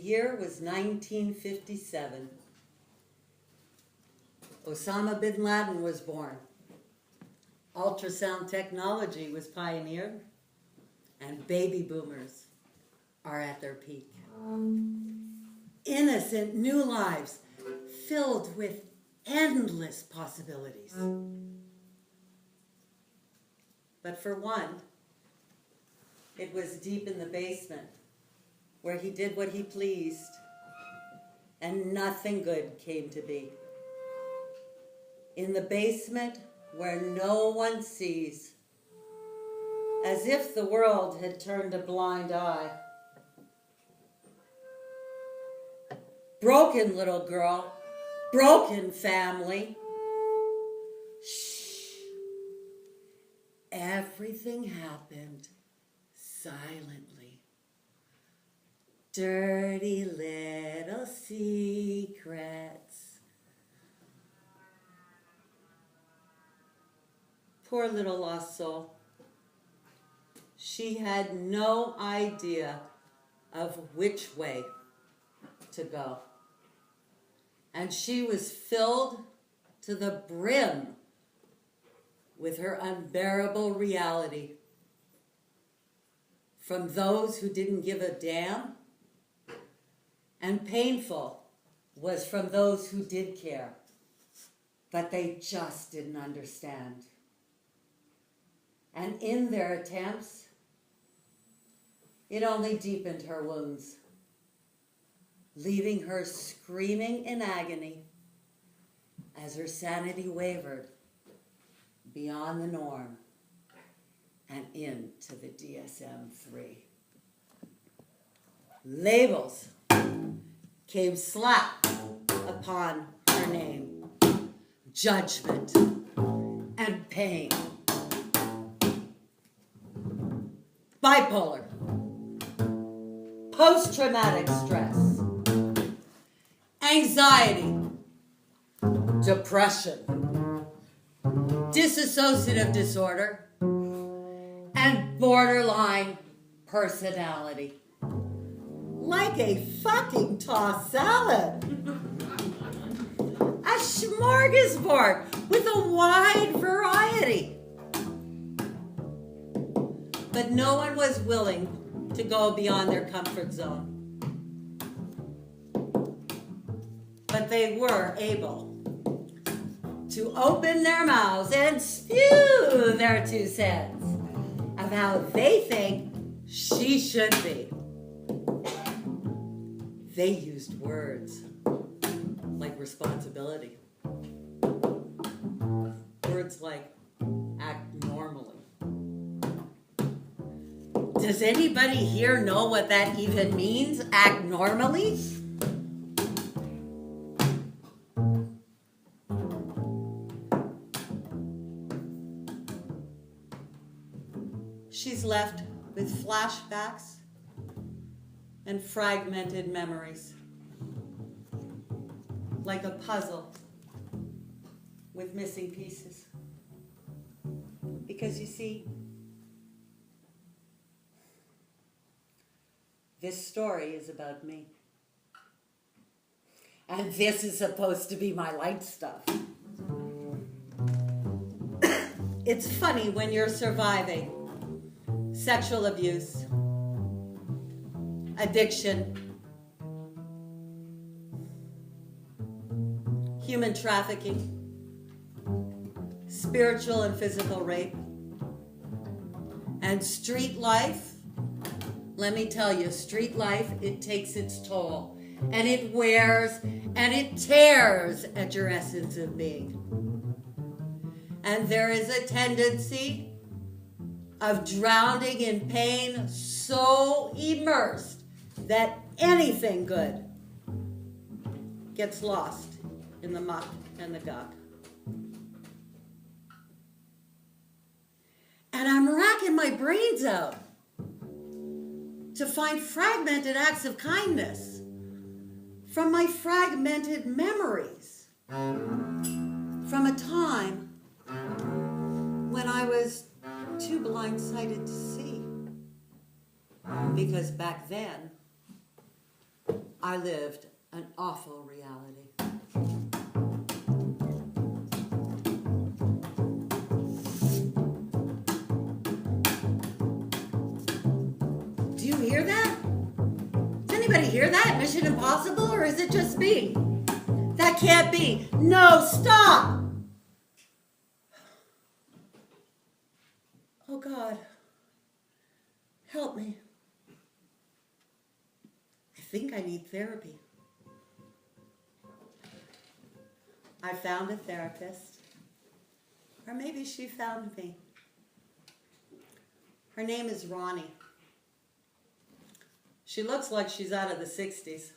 year was 1957. Osama bin Laden was born. Ultrasound technology was pioneered, and baby boomers are at their peak. Innocent new lives filled with endless possibilities. But for one, it was deep in the basement where he did what he pleased and nothing good came to be. In the basement where no one sees, as if the world had turned a blind eye. Broken little girl, broken family. Shh. Everything happened silently. Dirty little secrets. Poor little lost soul. She had no idea of which way to go. And she was filled to the brim with her unbearable reality from those who didn't give a damn, and painful was from those who did care, but they just didn't understand. And in their attempts, it only deepened her wounds, leaving her screaming in agony as her sanity wavered beyond the norm and into the DSM-3. Labels came slap upon her name, judgment and pain. Bipolar, post-traumatic stress, anxiety, depression, dissociative disorder, and borderline personality. Like a fucking tossed salad. A smorgasbord with a wide variety. But no one was willing to go beyond their comfort zone. But they were able to open their mouths and spew their 2 cents of how they think she should be. They used words like responsibility. Words like act normally. Does anybody here know what that even means? Act normally? She's left with flashbacks and fragmented memories, like a puzzle with missing pieces. Because you see, this story is about me. And this is supposed to be my light stuff. It's funny when you're surviving sexual abuse, addiction, human trafficking, spiritual and physical rape, and street life. Let me tell you, street life, it takes its toll, and it wears and it tears at your essence of being. And there is a tendency of drowning in pain so immersed that anything good gets lost in the muck and the gunk. And I'm racking my brains out to find fragmented acts of kindness from my fragmented memories from a time when I was too blind-sighted to see. Because back then, I lived an awful reality. Do you hear that? Does anybody hear that? Mission Impossible, or is it just me? That can't be. No, stop! Oh God, help me. I think I need therapy. I found a therapist, or maybe she found me. Her name is Ronnie. She looks like she's out of the 60s.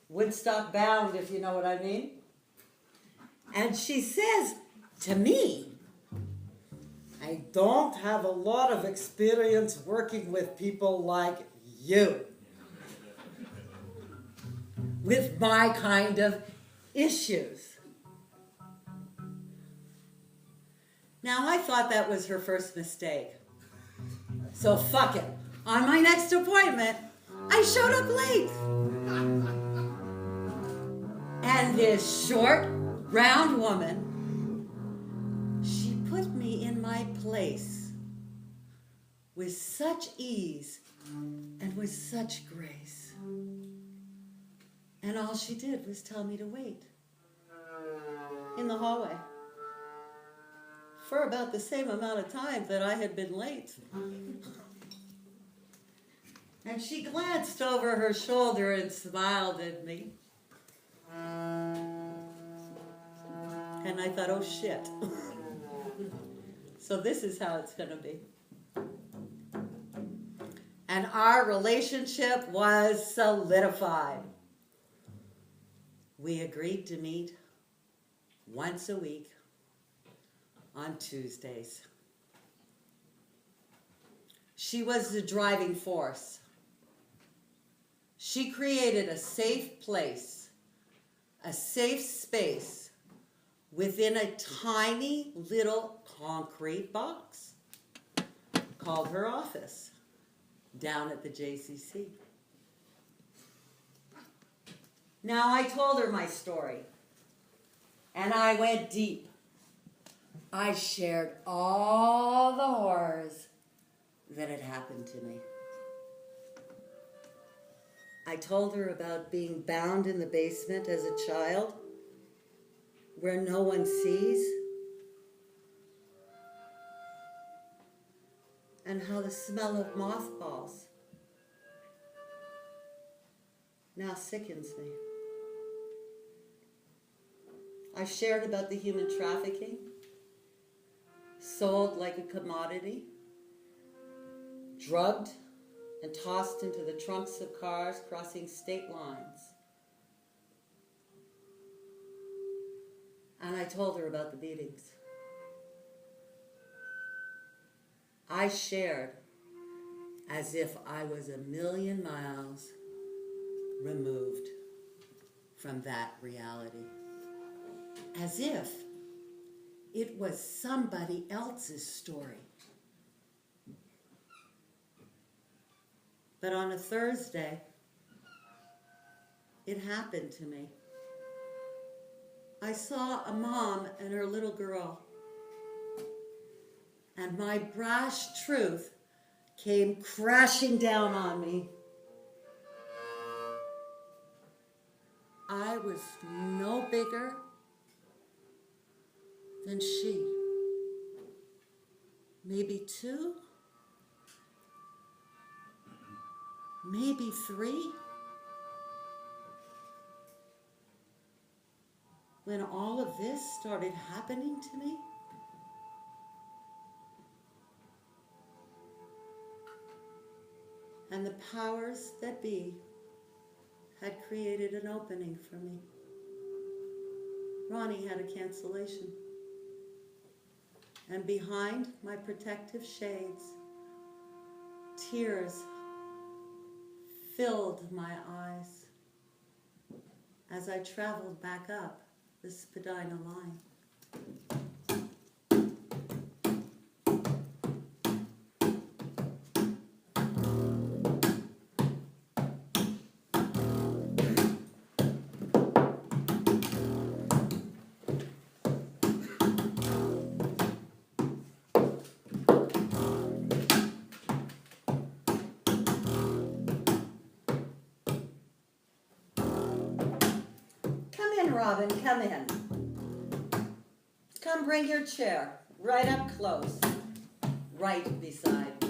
Woodstock bound, if you know what I mean. And she says to me, I don't have a lot of experience working with people like you. With my kind of issues. Now, I thought that was her first mistake. So fuck it. On my next appointment, I showed up late. And this short, round woman, she put me in my place with such ease and with such grace. And all she did was tell me to wait in the hallway for about the same amount of time that I had been late. And she glanced over her shoulder and smiled at me. And I thought, oh shit. So this is how it's gonna be. And our relationship was solidified. We agreed to meet once a week on Tuesdays. She was the driving force. She created a safe place, a safe space within a tiny little concrete box called her office down at the JCC. Now, I told her my story, and I went deep. I shared all the horrors that had happened to me. I told her about being bound in the basement as a child, where no one sees, and how the smell of mothballs now sickens me. I shared about the human trafficking, sold like a commodity, drugged and tossed into the trunks of cars crossing state lines. And I told her about the beatings. I shared as if I was a million miles removed from that reality. As if it was somebody else's story. But on a Thursday, it happened to me. I saw a mom and her little girl, and my brash truth came crashing down on me. I was no bigger than she. Maybe 2, maybe 3. When all of this started happening to me. And the powers that be had created an opening for me. Ronnie had a cancellation. And behind my protective shades, tears filled my eyes as I traveled back up the Spadina line. Robin, come in. Come bring your chair right up close, right beside me.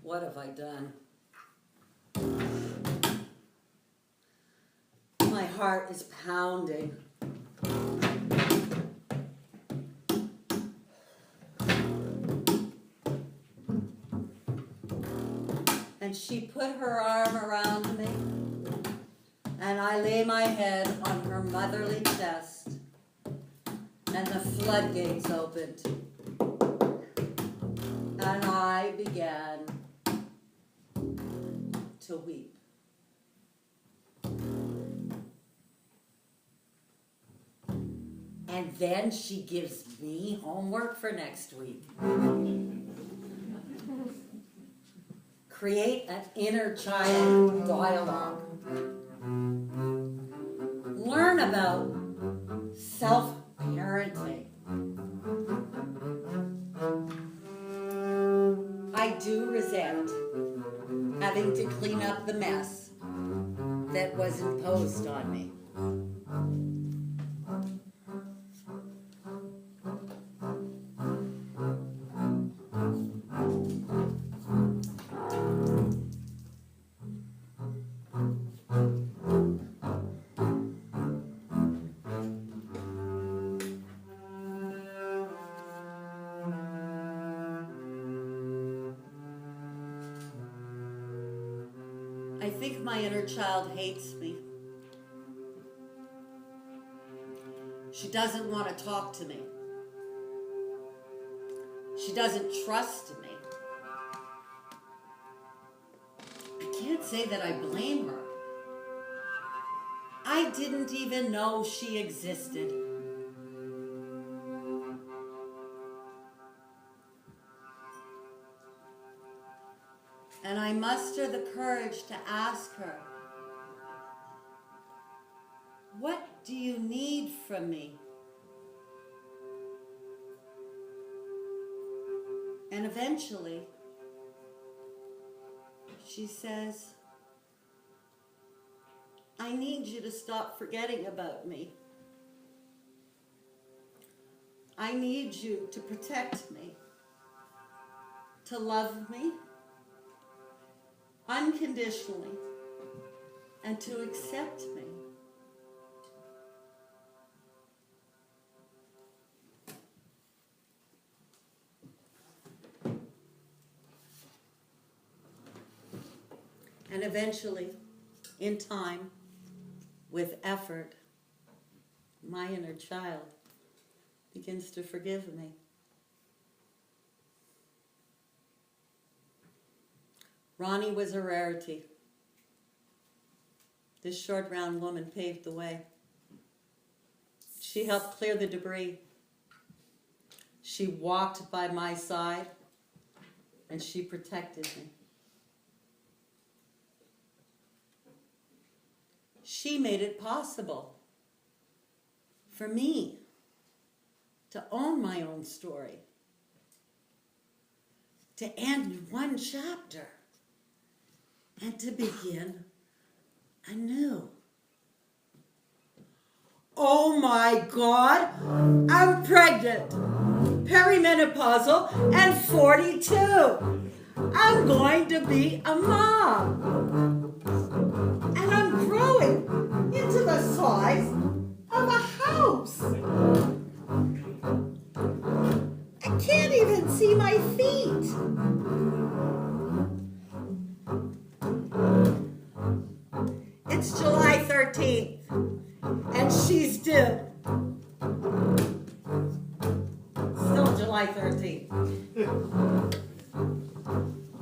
What have I done? My heart is pounding. And she put her arm around me, and I lay my head on her motherly chest, and the floodgates opened, and I began to weep. And then she gives me homework for next week. Create an inner child dialogue. Learn about self-parenting. I do resent having to clean up the mess that was imposed on me. I think my inner child hates me. She doesn't want to talk to me. She doesn't trust me. I can't say that I blame her. I didn't even know she existed. And I muster the courage to ask her, what do you need from me? And eventually, she says, I need you to stop forgetting about me. I need you to protect me, to love me unconditionally, and to accept me. And eventually, in time, with effort, my inner child begins to forgive me. Ronnie was a rarity. This short, round woman paved the way. She helped clear the debris. She walked by my side, and she protected me. She made it possible for me to own my own story, to end one chapter, and to begin anew. Oh my God, I'm pregnant, perimenopausal, and 42. I'm going to be a mom. And I'm growing into the size of a house. I can't even see my feet. It's July 13th, and she's due. Still July 13th.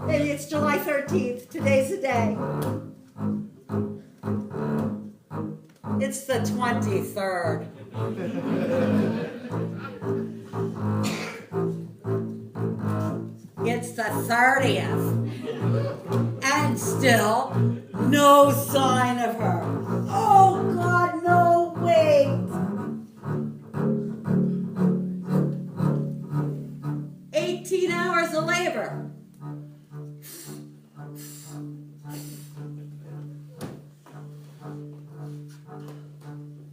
Maybe it's July 13th. Today's the day. It's the 23rd. It's the 30th. And Still, no sign of her. Oh, God, no, wait. 18 hours of labor.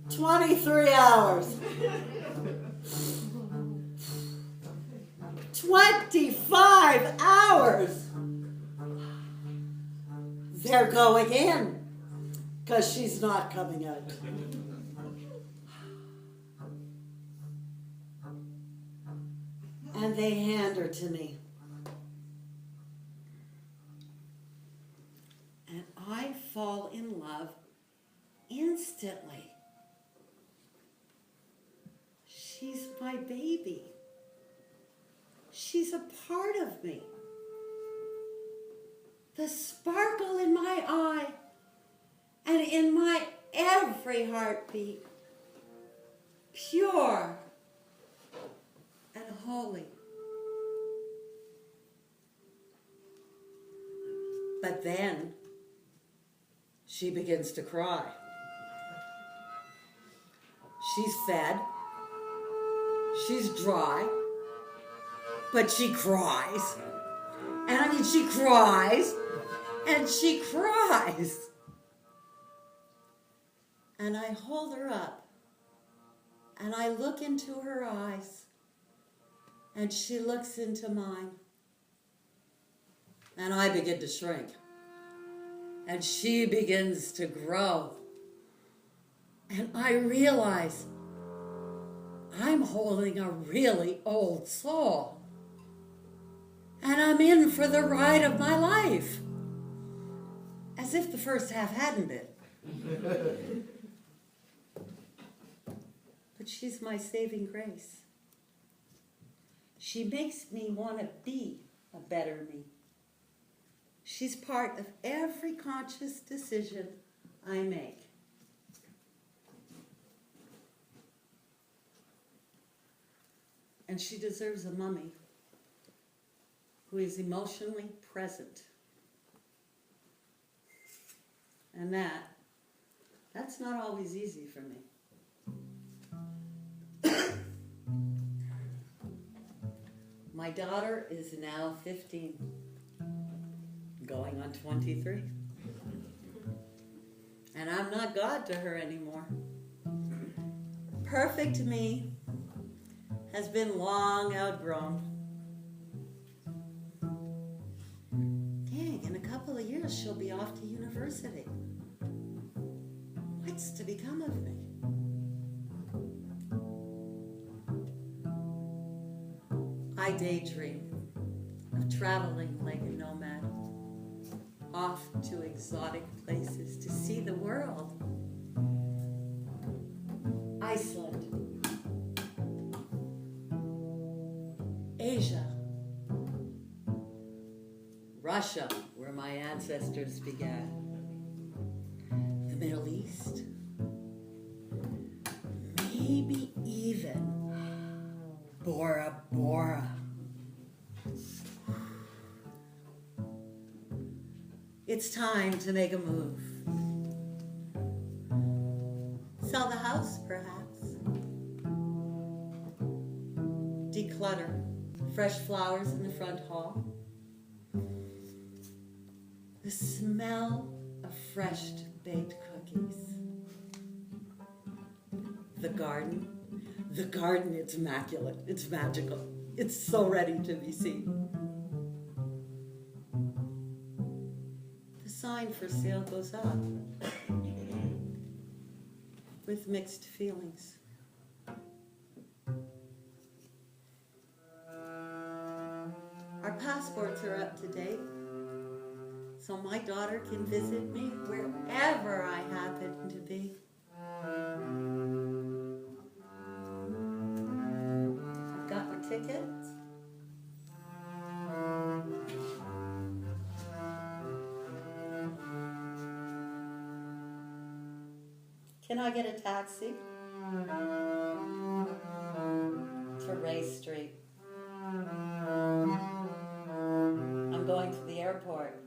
"23 hours. 25 hours. They're going in because she's not coming out. And they hand her to me. And I fall in love instantly. She's my baby. She's a part of me. The sparkle in my eye and in my every heartbeat, pure and holy. But then she begins to cry. She's fed, she's dry, but she cries. And I mean, she cries, and she cries. And I hold her up, and I look into her eyes, and she looks into mine. And I begin to shrink. And she begins to grow. And I realize I'm holding a really old soul. And I'm in for the ride of my life. As if the first half hadn't been. But she's my saving grace. She makes me want to be a better me. She's part of every conscious decision I make. And she deserves a mummy who is emotionally present. And that's not always easy for me. My daughter is now 15, going on 23. And I'm not God to her anymore. Perfect me has been long outgrown. Dang, in a couple of years she'll be off to university. What's to become of me? I daydream of traveling like a nomad, off to exotic places to see the world. Iceland, Asia, Russia, where my ancestors began, the Middle East, maybe even Bora Bora. It's time to make a move. Sell the house, perhaps. Declutter. Fresh flowers in the front hall. The smell of fresh baked cookies. The garden. The garden, it's immaculate. It's magical. It's so ready to be seen. The sign for sale goes up with mixed feelings. Our passports are up to date, so my daughter can visit me wherever I happen to be. I've got my tickets. Can I get a taxi to Ray Street? I'm going to the airport.